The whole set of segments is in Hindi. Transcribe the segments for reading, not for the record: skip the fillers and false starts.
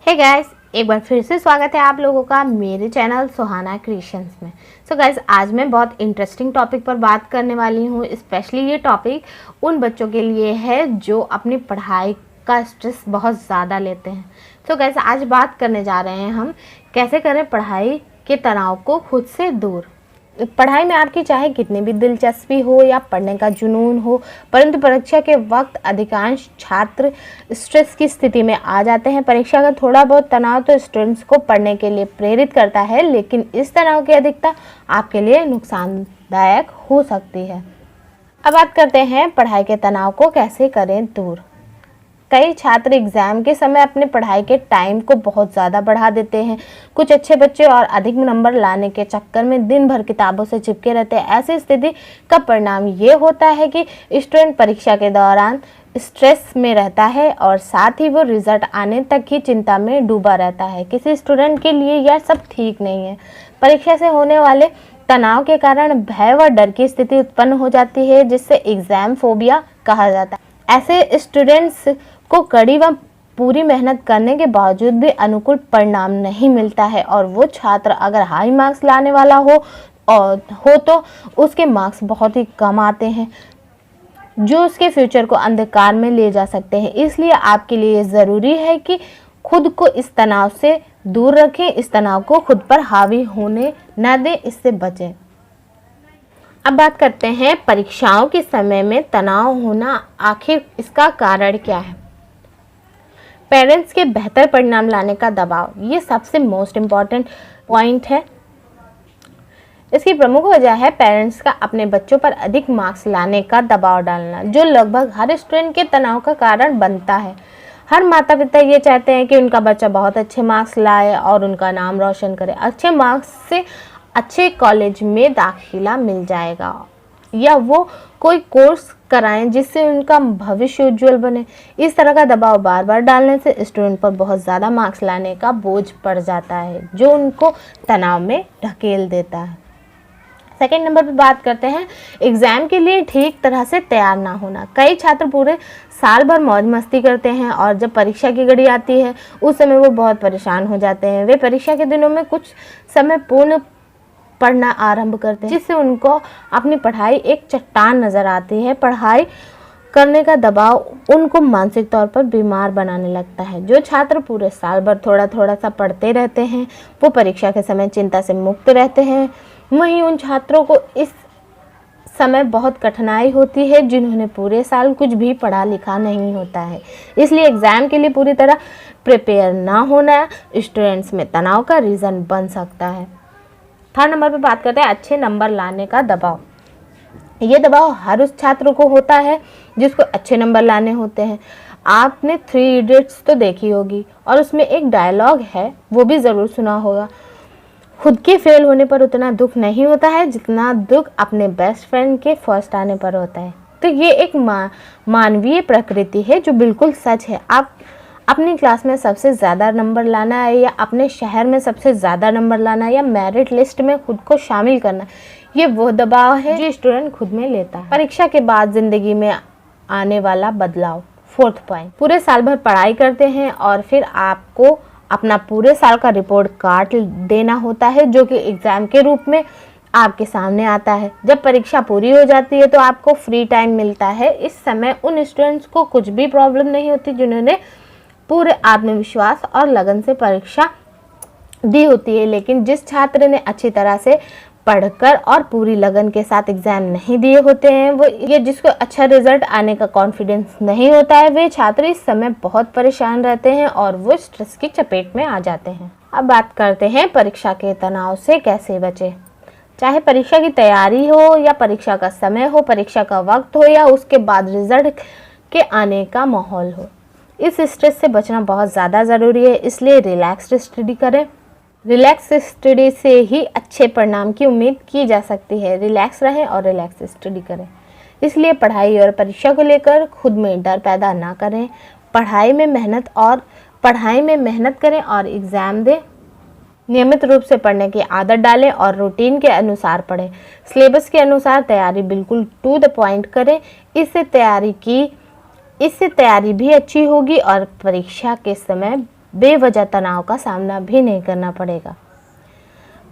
हे गाइस, एक बार फिर से स्वागत है आप लोगों का मेरे चैनल सुहाना क्रिएशंस में। सो गाइस, आज मैं बहुत इंटरेस्टिंग टॉपिक पर बात करने वाली हूँ। स्पेशली ये टॉपिक उन बच्चों के लिए है जो अपनी पढ़ाई का स्ट्रेस बहुत ज़्यादा लेते हैं। सो गाइस, आज बात करने जा रहे हैं हम कैसे करें पढ़ाई के तनाव को खुद से दूर। पढ़ाई में आपकी चाहे कितनी भी दिलचस्पी हो या पढ़ने का जुनून हो, परंतु परीक्षा के वक्त अधिकांश छात्र स्ट्रेस की स्थिति में आ जाते हैं। परीक्षा का थोड़ा बहुत तनाव तो स्टूडेंट्स को पढ़ने के लिए प्रेरित करता है, लेकिन इस तनाव की अधिकता आपके लिए नुकसानदायक हो सकती है। अब बात करते हैं पढ़ाई के तनाव को कैसे करें दूर। कई छात्र एग्ज़ाम के समय अपने पढ़ाई के टाइम को बहुत ज़्यादा बढ़ा देते हैं। कुछ अच्छे बच्चे और अधिक नंबर लाने के चक्कर में दिन भर किताबों से चिपके रहते हैं। ऐसी स्थिति का परिणाम ये होता है कि स्टूडेंट परीक्षा के दौरान स्ट्रेस में रहता है और साथ ही वो रिजल्ट आने तक की चिंता में डूबा रहता है। किसी स्टूडेंट के लिए यह सब ठीक नहीं है। परीक्षा से होने वाले तनाव के कारण भय व डर की स्थिति उत्पन्न हो जाती है, जिससे एग्ज़ाम फोबिया कहा जाता है। ऐसे स्टूडेंट्स को कड़ी व पूरी मेहनत करने के बावजूद भी अनुकूल परिणाम नहीं मिलता है, और वो छात्र अगर हाई मार्क्स लाने वाला हो तो उसके मार्क्स बहुत ही कम आते हैं, जो उसके फ्यूचर को अंधकार में ले जा सकते हैं। इसलिए आपके लिए ज़रूरी है कि खुद को इस तनाव से दूर रखें, इस तनाव को खुद पर हावी होने न दें, इससे बचें। अब बात करते हैं परीक्षाओं के समय में तनाव होना, आखिर इसका कारण क्या है। पेरेंट्स के बेहतर परिणाम लाने का दबाव, ये सबसे मोस्ट इम्पॉर्टेंट पॉइंट है। इसकी प्रमुख वजह है पेरेंट्स का अपने बच्चों पर अधिक मार्क्स लाने का दबाव डालना, जो लगभग हर स्टूडेंट के तनाव का कारण बनता है। हर माता पिता ये चाहते हैं कि उनका बच्चा बहुत अच्छे मार्क्स लाए और उनका नाम रोशन करे। अच्छे मार्क्स से अच्छे कॉलेज में दाखिला मिल जाएगा, या वो कोई कोर्स कराएं जिससे उनका भविष्य उज्जवल बने। इस तरह का दबाव बार बार डालने से स्टूडेंट पर बहुत ज़्यादा मार्क्स लाने का बोझ पड़ जाता है, जो उनको तनाव में ढकेल देता है। सेकेंड नंबर पर बात करते हैं एग्ज़ाम के लिए ठीक तरह से तैयार ना होना। कई छात्र पूरे साल भर मौज मस्ती करते हैं और जब परीक्षा की घड़ी आती है उस समय वो बहुत परेशान हो जाते हैं। वे परीक्षा के दिनों में कुछ समय पूर्ण पढ़ना आरंभ करते हैं, जिससे उनको अपनी पढ़ाई एक चट्टान नज़र आती है। पढ़ाई करने का दबाव उनको मानसिक तौर पर बीमार बनाने लगता है। जो छात्र पूरे साल भर थोड़ा थोड़ा सा पढ़ते रहते हैं वो परीक्षा के समय चिंता से मुक्त रहते हैं। वहीं उन छात्रों को इस समय बहुत कठिनाई होती है जिन्होंने पूरे साल कुछ भी पढ़ा लिखा नहीं होता है। इसलिए एग्ज़ाम के लिए पूरी तरह प्रिपेयर ना होना स्टूडेंट्स में तनाव का रीज़न बन सकता है। थर्ड नंबर पर बात करते हैं अच्छे नंबर लाने का दबाव। ये दबाव हर उस छात्र को होता है जिसको अच्छे नंबर लाने होते हैं। आपने 3 इडियट्स तो देखी होगी और उसमें एक डायलॉग है, वो भी ज़रूर सुना होगा। खुद के फेल होने पर उतना दुख नहीं होता है जितना दुख अपने बेस्ट फ्रेंड के फर्स्ट आने पर होता है। तो ये एक मानवीय प्रकृति है जो बिल्कुल सच है। आप अपनी क्लास में सबसे ज़्यादा नंबर लाना है, या अपने शहर में सबसे ज़्यादा नंबर लाना है, या मेरिट लिस्ट में खुद को शामिल करना, ये वो दबाव है जो स्टूडेंट खुद में लेता है। परीक्षा के बाद ज़िंदगी में आने वाला बदलाव, फोर्थ पॉइंट। पूरे साल भर पढ़ाई करते हैं और फिर आपको अपना पूरे साल का रिपोर्ट कार्ड देना होता है, जो कि एग्ज़ाम के रूप में आपके सामने आता है। जब परीक्षा पूरी हो जाती है तो आपको फ्री टाइम मिलता है। इस समय उन स्टूडेंट्स को कुछ भी प्रॉब्लम नहीं होती जिन्होंने पूरे आत्मविश्वास और लगन से परीक्षा दी होती है, लेकिन जिस छात्र ने अच्छी तरह से पढ़कर और पूरी लगन के साथ एग्ज़ाम नहीं दिए होते हैं, वो ये जिसको अच्छा रिजल्ट आने का कॉन्फिडेंस नहीं होता है, वे छात्र इस समय बहुत परेशान रहते हैं और वो स्ट्रेस की चपेट में आ जाते हैं। अब बात करते हैं परीक्षा के तनाव से कैसे बचें। चाहे परीक्षा की तैयारी हो या परीक्षा का समय हो, परीक्षा का वक्त हो या उसके बाद रिजल्ट के आने का माहौल हो, इस स्ट्रेस से बचना बहुत ज़्यादा ज़रूरी है। इसलिए रिलैक्स्ड स्टडी करें। रिलैक्स स्टडी से ही अच्छे परिणाम की उम्मीद की जा सकती है। रिलैक्स रहें और रिलैक्स स्टडी करें। इसलिए पढ़ाई और परीक्षा को लेकर खुद में डर पैदा ना करें। पढ़ाई में मेहनत करें और एग्ज़ाम दें। नियमित रूप से पढ़ने की आदत डालें और रूटीन के अनुसार पढ़ें। सिलेबस के अनुसार तैयारी बिल्कुल टू द पॉइंट करें। इससे तैयारी भी अच्छी होगी और परीक्षा के समय बेवजह तनाव का सामना भी नहीं करना पड़ेगा।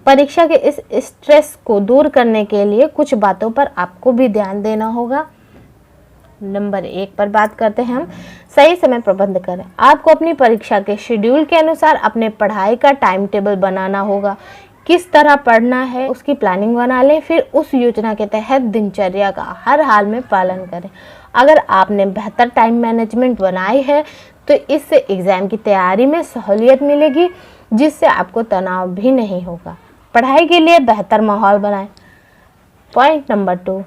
परीक्षा के इस स्ट्रेस को दूर करने के लिए कुछ बातों पर आपको भी ध्यान देना होगा। नंबर 1 पर बात करते हैं हम, सही समय प्रबंध करें। आपको अपनी परीक्षा के शेड्यूल के अनुसार अपने पढ़ाई का टाइम टेबल बनाना होगा। किस तरह पढ़ना है उसकी प्लानिंग बना लें, फिर उस योजना के तहत दिनचर्या का हर हाल में पालन करें। अगर आपने बेहतर टाइम मैनेजमेंट बनाई है तो इससे एग्ज़ाम की तैयारी में सहूलियत मिलेगी, जिससे आपको तनाव भी नहीं होगा। पढ़ाई के लिए बेहतर माहौल बनाएं। पॉइंट नंबर 2,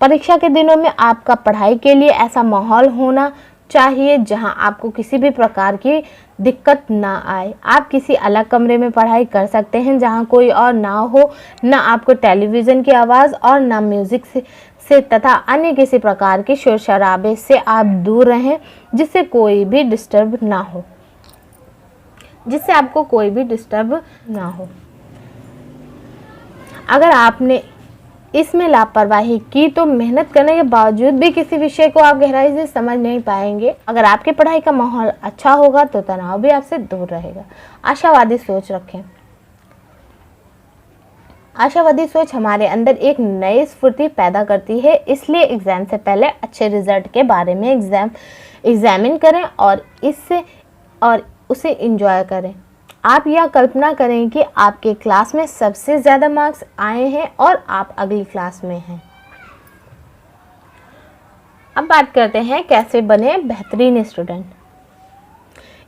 परीक्षा के दिनों में आपका पढ़ाई के लिए ऐसा माहौल होना चाहिए जहां आपको किसी भी प्रकार की दिक्कत ना आए। आप किसी अलग कमरे में पढ़ाई कर सकते हैं जहां कोई और ना हो, ना आपको टेलीविज़न की आवाज़ और ना म्यूज़िक से तथा अन्य किसी प्रकार के शोर शराबे से आप दूर रहें, जिससे आपको कोई भी डिस्टर्ब ना हो। अगर आपने इसमें लापरवाही की तो मेहनत करने के बावजूद भी किसी विषय को आप गहराई से समझ नहीं पाएंगे। अगर आपके पढ़ाई का माहौल अच्छा होगा तो तनाव भी आपसे दूर रहेगा। आशावादी सोच रखें। आशावादी सोच हमारे अंदर एक नई स्फूर्ति पैदा करती है, इसलिए एग्ज़ाम से पहले अच्छे रिजल्ट के बारे में एग्जामिन करें और उसे एंजॉय करें। आप यह कल्पना करें कि आपके क्लास में सबसे ज़्यादा मार्क्स आए हैं और आप अगली क्लास में हैं। अब बात करते हैं कैसे बने बेहतरीन स्टूडेंट।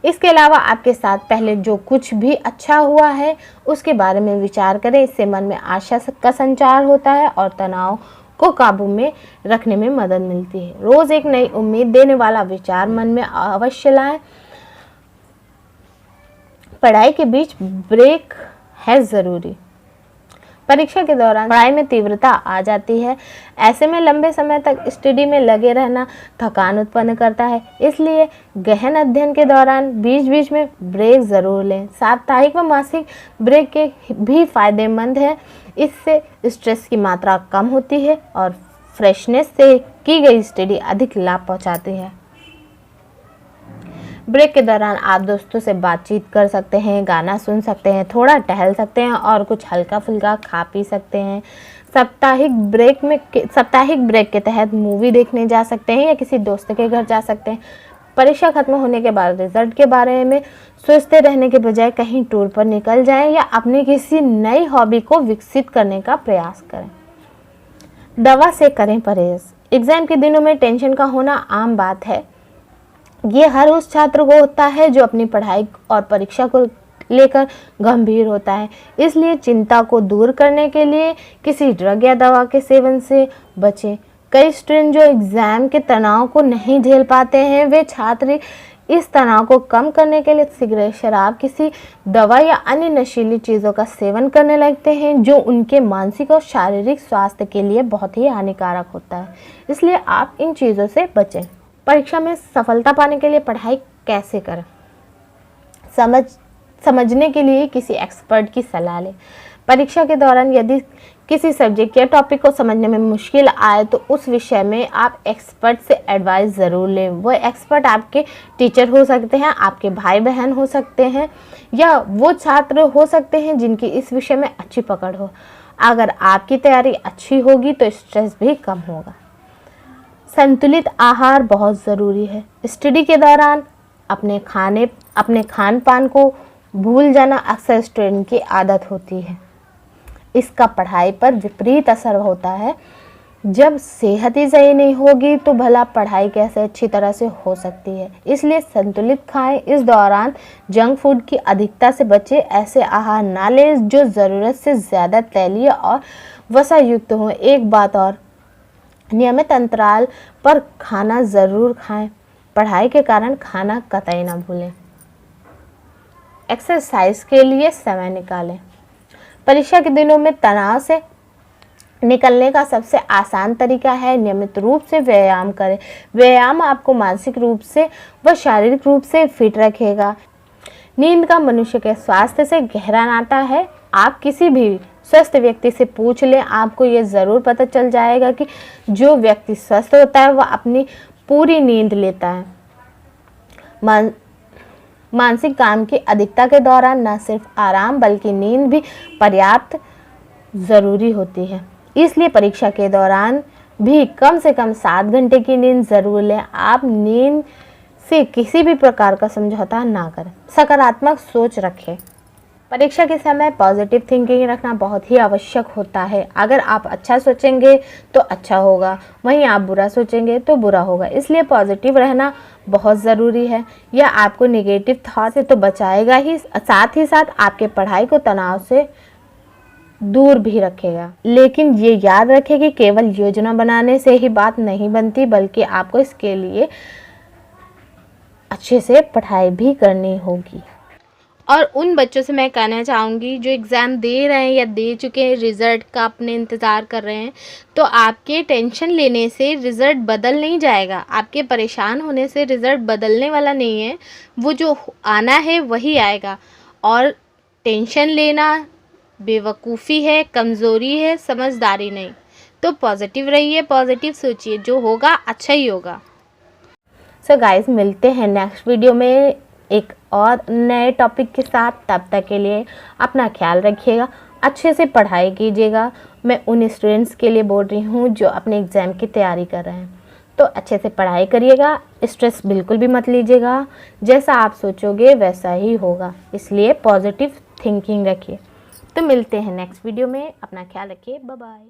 इसके अलावा आपके साथ पहले जो कुछ भी अच्छा हुआ है उसके बारे में विचार करें। इससे मन में आशा का संचार होता है और तनाव को काबू में रखने में मदद मिलती है। रोज़ एक नई उम्मीद देने वाला विचार मन में अवश्य लाएं। पढ़ाई के बीच ब्रेक है ज़रूरी। परीक्षा के दौरान पढ़ाई में तीव्रता आ जाती है, ऐसे में लंबे समय तक स्टडी में लगे रहना थकान उत्पन्न करता है। इसलिए गहन अध्ययन के दौरान बीच बीच में ब्रेक ज़रूर लें। साप्ताहिक व मासिक ब्रेक के भी फायदेमंद है। इससे स्ट्रेस की मात्रा कम होती है और फ्रेशनेस से की गई स्टडी अधिक लाभ पहुँचाती है। ब्रेक के दौरान आप दोस्तों से बातचीत कर सकते हैं, गाना सुन सकते हैं, थोड़ा टहल सकते हैं और कुछ हल्का फुल्का खा पी सकते हैं। साप्ताहिक ब्रेक के तहत मूवी देखने जा सकते हैं या किसी दोस्त के घर जा सकते हैं। परीक्षा खत्म होने के बाद रिजल्ट के बारे में सोचते रहने के बजाय कहीं टूर पर निकल जाएं या अपनी किसी नई हॉबी को विकसित करने का प्रयास करें। दवा से करें परहेज। एग्ज़ाम के दिनों में टेंशन का होना आम बात है। ये हर उस छात्र को होता है जो अपनी पढ़ाई और परीक्षा को लेकर गंभीर होता है। इसलिए चिंता को दूर करने के लिए किसी ड्रग या दवा के सेवन से बचें। कई स्टूडेंट जो एग्ज़ाम के तनाव को नहीं झेल पाते हैं, वे छात्र इस तनाव को कम करने के लिए सिगरेट, शराब, किसी दवा या अन्य नशीली चीज़ों का सेवन करने लगते हैं, जो उनके मानसिक और शारीरिक स्वास्थ्य के लिए बहुत ही हानिकारक होता है। इसलिए आप इन चीज़ों से बचें। परीक्षा में सफलता पाने के लिए पढ़ाई कैसे करें, समझने के लिए किसी एक्सपर्ट की सलाह लें। परीक्षा के दौरान यदि किसी सब्जेक्ट या टॉपिक को समझने में मुश्किल आए तो उस विषय में आप एक्सपर्ट से एडवाइस ज़रूर लें। वो एक्सपर्ट आपके टीचर हो सकते हैं, आपके भाई बहन हो सकते हैं या वो छात्र हो सकते हैं जिनकी इस विषय में अच्छी पकड़ हो। अगर आपकी तैयारी अच्छी होगी तो स्ट्रेस भी कम होगा। संतुलित आहार बहुत ज़रूरी है। स्टडी के दौरान अपने खान पान को भूल जाना अक्सर स्टूडेंट की आदत होती है। इसका पढ़ाई पर विपरीत असर होता है। जब सेहत ही सही नहीं होगी तो भला पढ़ाई कैसे अच्छी तरह से हो सकती है। इसलिए संतुलित खाएं। इस दौरान जंक फूड की अधिकता से बचें। ऐसे आहार ना लें जो ज़रूरत से ज़्यादा तैलीय और वसा युक्त हों। एक बात और, नियमित अंतराल पर खाना ज़रूर खाएं। पढ़ाई के कारण खाना कतई ना भूलें। एक्सरसाइज के लिए समय निकालें। परीक्षा के दिनों में तनाव से निकलने का सबसे आसान तरीका है नियमित रूप से व्यायाम करें। व्यायाम आपको मानसिक रूप से व शारीरिक रूप से फिट रखेगा। नींद का मनुष्य के स्वास्थ्य से गहरा नाता है। आप किसी भी स्वस्थ व्यक्ति से पूछ लें, आपको ये ज़रूर पता चल जाएगा कि जो व्यक्ति स्वस्थ होता है वह अपनी पूरी नींद लेता है। मानसिक काम की अधिकता के दौरान न सिर्फ आराम बल्कि नींद भी पर्याप्त ज़रूरी होती है। इसलिए परीक्षा के दौरान भी कम से कम 7 घंटे की नींद ज़रूर लें। आप नींद से किसी भी प्रकार का समझौता ना करें। सकारात्मक सोच रखें। परीक्षा के समय पॉजिटिव थिंकिंग रखना बहुत ही आवश्यक होता है। अगर आप अच्छा सोचेंगे तो अच्छा होगा, वहीं आप बुरा सोचेंगे तो बुरा होगा। इसलिए पॉजिटिव रहना बहुत ज़रूरी है। यह आपको नेगेटिव थॉट से तो बचाएगा ही, साथ ही साथ आपके पढ़ाई को तनाव से दूर भी रखेगा। लेकिन ये याद रखें कि केवल योजना बनाने से ही बात नहीं बनती, बल्कि आपको इसके लिए अच्छे से पढ़ाई भी करनी होगी। और उन बच्चों से मैं कहना चाहूँगी जो एग्ज़ाम दे रहे हैं या दे चुके हैं, रिज़ल्ट का अपने इंतज़ार कर रहे हैं, तो आपके टेंशन लेने से रिज़ल्ट बदल नहीं जाएगा। आपके परेशान होने से रिज़ल्ट बदलने वाला नहीं है, वो जो आना है वही आएगा। और टेंशन लेना बेवकूफ़ी है, कमज़ोरी है, समझदारी नहीं। तो पॉजिटिव रहिए, पॉजिटिव सोचिए, जो होगा अच्छा ही होगा। सो गाइस, मिलते हैं नेक्स्ट वीडियो में एक और नए टॉपिक के साथ। तब तक के लिए अपना ख्याल रखिएगा, अच्छे से पढ़ाई कीजिएगा। मैं उन स्टूडेंट्स के लिए बोल रही हूँ जो अपने एग्ज़ाम की तैयारी कर रहे हैं, तो अच्छे से पढ़ाई करिएगा, स्ट्रेस बिल्कुल भी मत लीजिएगा। जैसा आप सोचोगे वैसा ही होगा, इसलिए पॉजिटिव थिंकिंग रखिए। तो मिलते हैं नेक्स्ट वीडियो में, अपना ख्याल रखिए, बाय बाय।